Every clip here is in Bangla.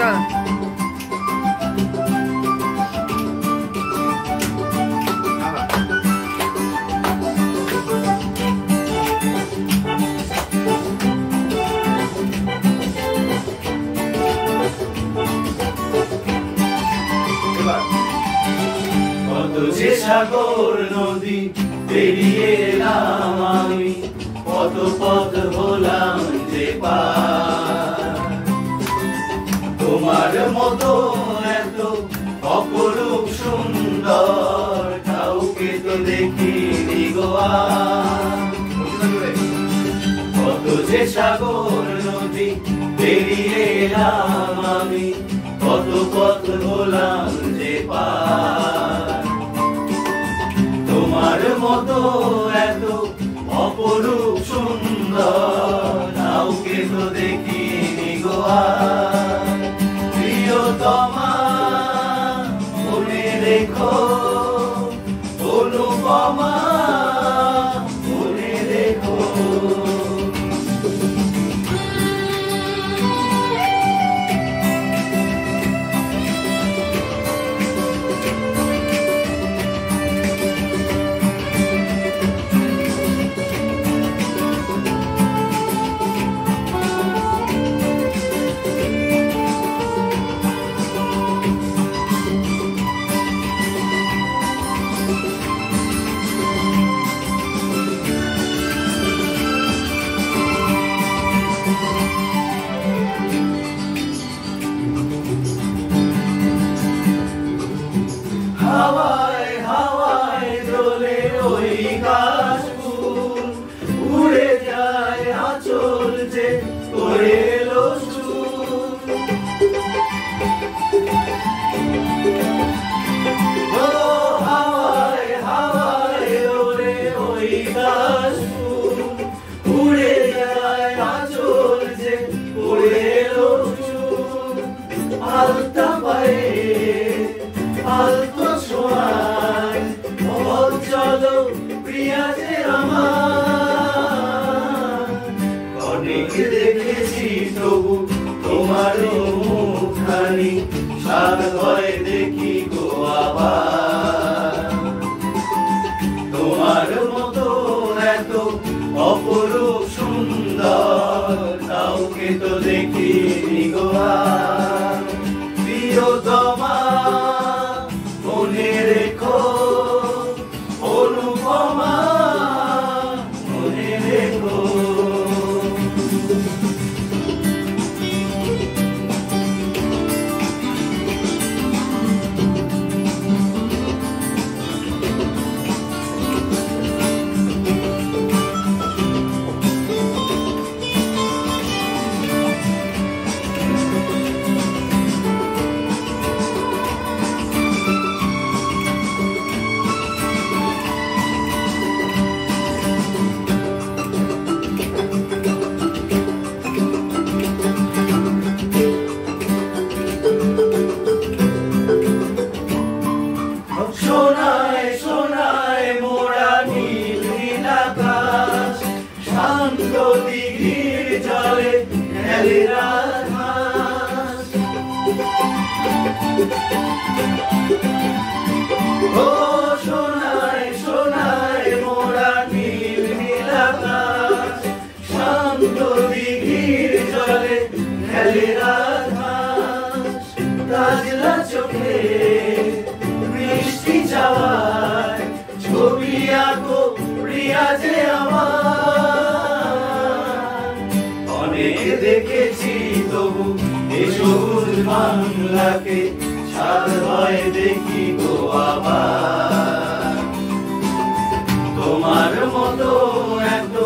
আচ্ছা কত যে সাগর নদী পেরিয়ে এলাম আমি, কত পথ হলাম যে পার। তোমার মতো এত অপরূপ সুন্দর কাউকে তো দেখিনি গো আর। কত যে সাগর নদী পেরিয়ে এলাম আমি, কত পথ হলাম যে পার। তোমার মতো এত অপরূপ সুন্দর কাউকে তো দেখিনি গো আর। প্রিয়তমা মনে রেখো, অনুপমা মনে রেখো। হাওয়ায় হাওয়ায় দোলে ওই কাশফুল, উড়ে যায় আঁচল যে করে এলো সুর। ও হাওয়ায় হাওয়ায় দোলে ওই কাশফুল, উড়ে যায় আঁচল যে করে এলো সুর। আলতা পায়ে আলতো ছোঁয়ায় পথ চলো প্রিয়া যে আমার। অনেক দেখেছি তবু তোমার মুখখানি, সাদ হয় দেখি গো আবার। তোমার মতো এত অপরূপ সুন্দর কাউকে তো দেখিনি গো আর। প্রিয়তমা মনে রেখো, অনুপমা মনে রেখো। সোনায় সোনায় মোরা নীল নীল আকাশ, শান্ত দিঘির জলে খেলে রাজহাঁস। ও সোনায় সোনায় মোরা নীল নীল আকাশ, শান্ত দিঘির জলে খেলে রাজহাঁস। কাজলা চোখে বৃষ্টি যাওয়ায় ছবি আঁকো প্রিয়া যে আমার। অনেক দেখেছি তবু এ সবুজ বাংলাকে, সাদ হয় দেখি গো আবার। তোমার মতো এত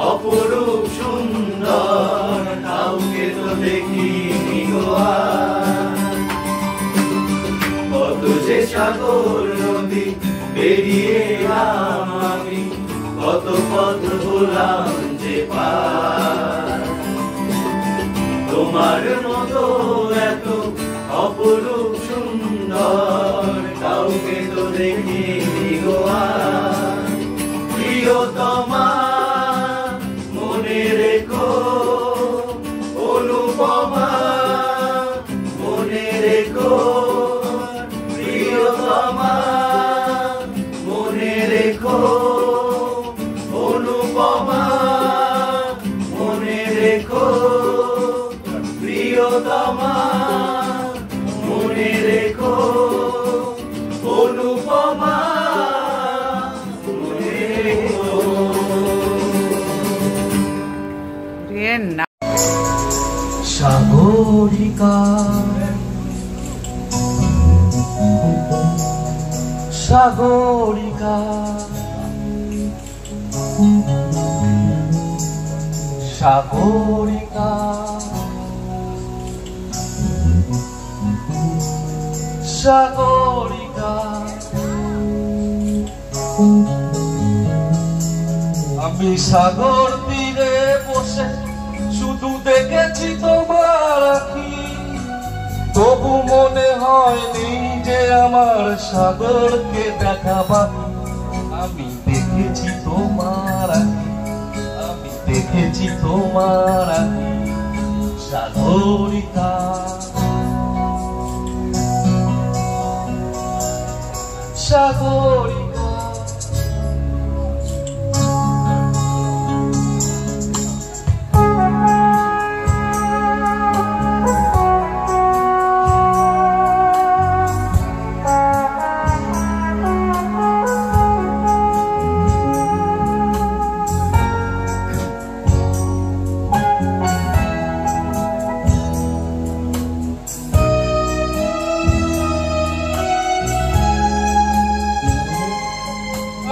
অপরূপ সুন্দর কাউকে তো দেখিনি গো আর। কত যে সাগর নদী পেরিয়ে এলাম আমি, কত পথ হলাম যে পার। তোমার মতো এত অপরূপ সুন্দর কাউকে তো দেখিনি গো আর। প্রিয়তমা মনে রেখো, অনুপমা গানের নাম। সাগরিকা সাগরিকা সাগরিকা সাগরিকা আমি সাগর তীরে বসে শুধু দেখেছি তোমার আঁখি, তবু মনে হয়নি যে আমার সাগরকে দেখা বাকি। আমি দেখেছি তোমার আঁখি, আমি দেখেছি তোমার আঁখি সাগরিকা সাগরিকা।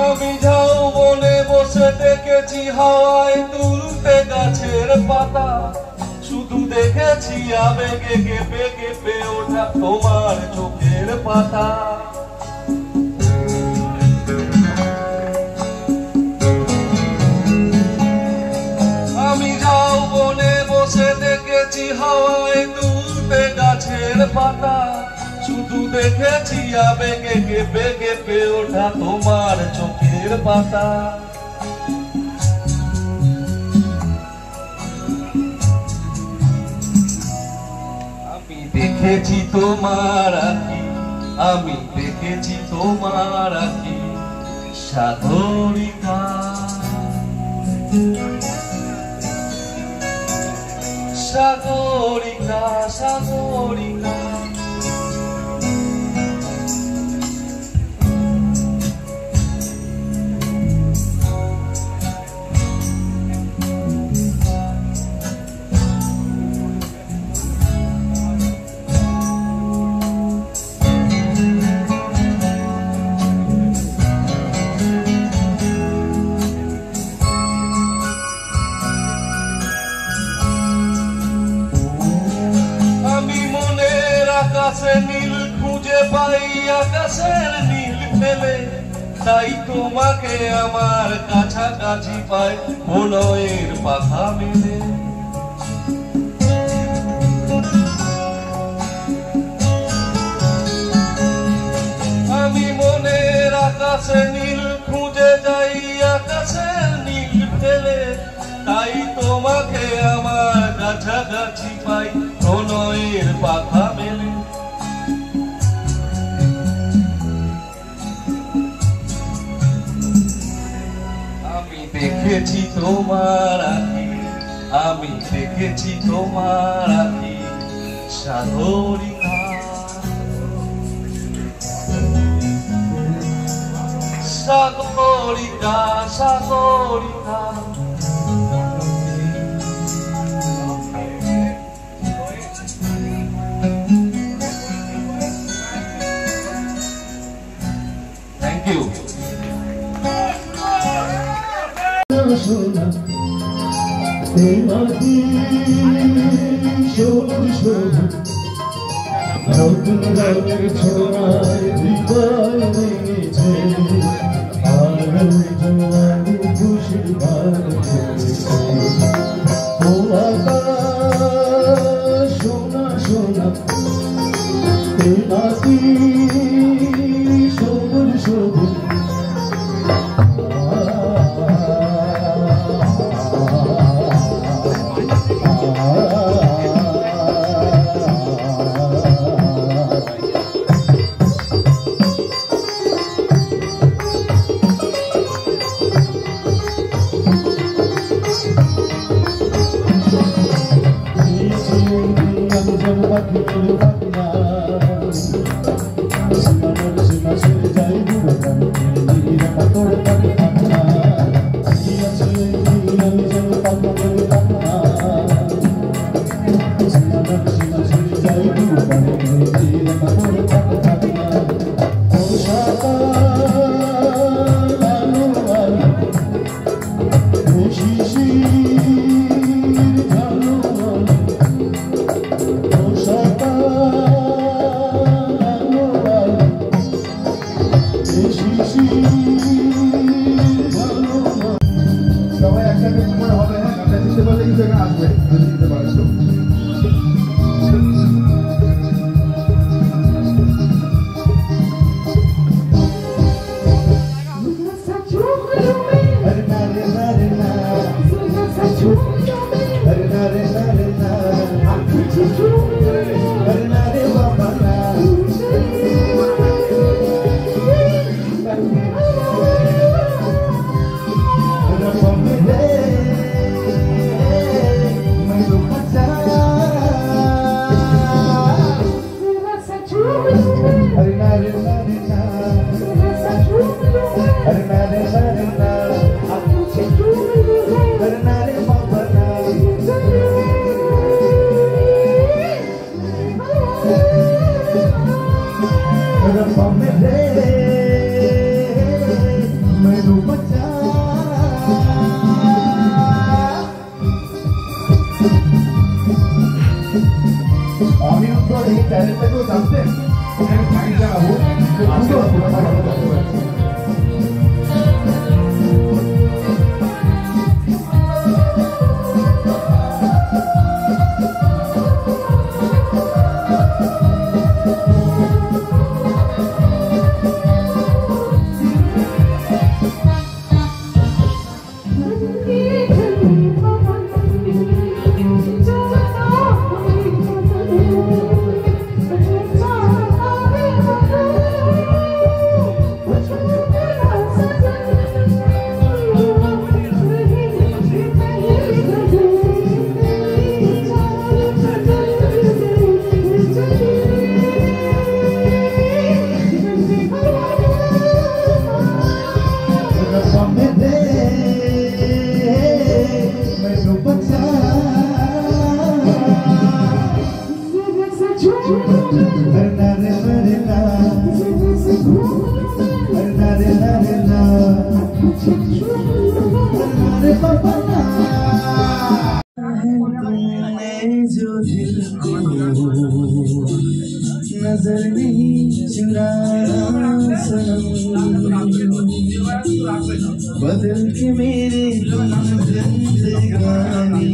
আমি ঝাউবনে বসে দেখেছি হাওয়ায় তুলতে গাছের পাতা, শুধু দেখেছি আবেগে কেঁপে কেঁপে ওঠা তোমার চোখের পাতা। আমি ঝাউবনে বসে দেখেছি হাওয়ায় তুলতে গাছের পাতা, শুধু দেখেছি আবেগে কেঁপে কেঁপে ওঠা তোমার চোখের পাতা। আমি দেখেছি তোমার আঁখি, আমি দেখেছি তোমার আঁখি সাগরিকা সাগরিকা সাগরিকা। আকাশে নীল খুঁজে পাই আকাশের নীল ফেলে, তাই তোমাকে আমার কাছাকাছি পাই প্রণয়ের পাখা মেলে। আমি মনের আকাশে নীল খুঁজে যাই আকাশের নীল ফেলে, তাই তোমাকে আমার কাছাকাছি পাই প্রণয়ের পাখা মেলে। আমি দেখেছি তোমার আঁখি, আমি দেখেছি তোমার আঁখি সাগরিকা সাগরিকা সাগরিকা। Thank you. সবাই একসাথে সময় হবে, হ্যাঁ গানটা চিনতে পারলে কিন্তু এখানে আসবে, যদি চিনতে পারিস তো। আমি উত্তর এই চ্যানেলটাকেও জানতেন ফাইন জানাবো जो दिल को नजर नहीं चुराना सनम, बदल के मेरे जिंदगानी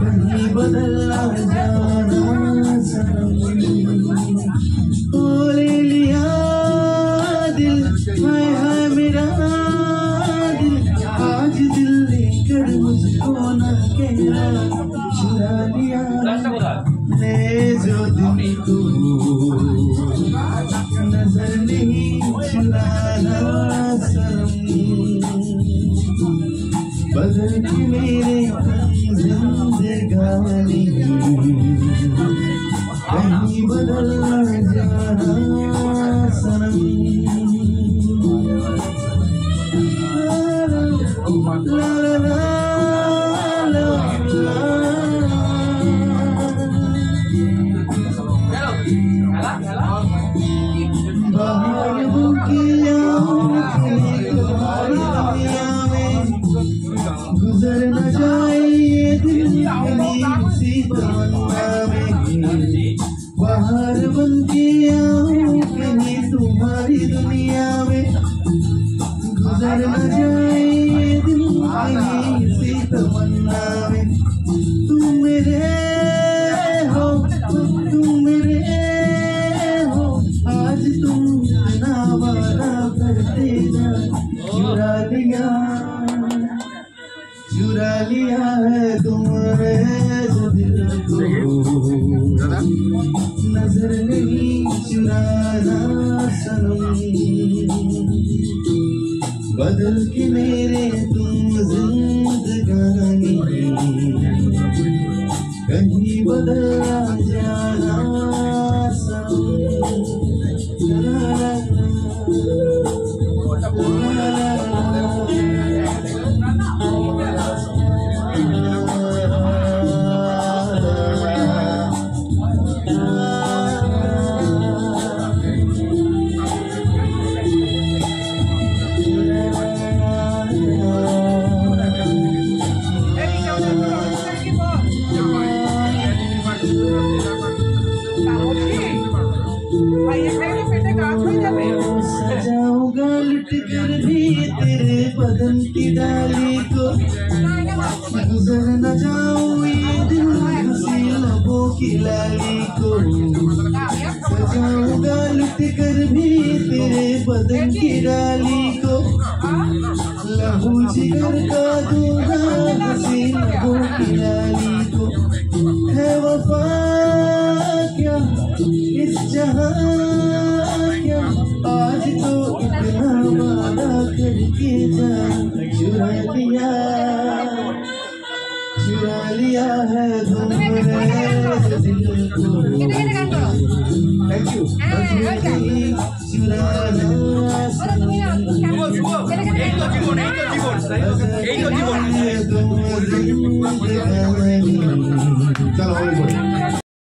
कहीं बदलना जाना सनम। ओ ले लिया दिल है मेरा दिल, आज दिल लेकर मुझको न कहना, चुरा लिया ने जो दिल को नजर नहीं चुराना सनम, बदल के मेरे जिंदगानी कहीं बदलना जाना सनम। ला ला ला गुजर न जाए ये दिन सी तमन्ना में, बाहर बन के आऊं कहीं तुम्हारी दुनिया में, गुजर न जाए ये दिन सी तमन्ना में। तुम मेरे हो, तुम मेरे हो, आज तुम इतना वादा करते जा, चुरा लिया है तुमने जो दिल को, नजर नहीं चुराना सनम, बदल के मेरे तुम जिंदगानी कहीं बदला जाना सनम। लुट कर भी तेरे बदन की डाली को गुजर न जाऊं ये दिल हंसी लबों की लाली को सजाऊंगा लुट कर भी तेरे बदन की डाली को लहू जिगर का दूंगा हंसी लबों की लाली को है वफा क्या इस जहां क्या आज तो इतना वादा करके जान चुरा लिया है तुमने दिल को थैंक यू चुरा लिया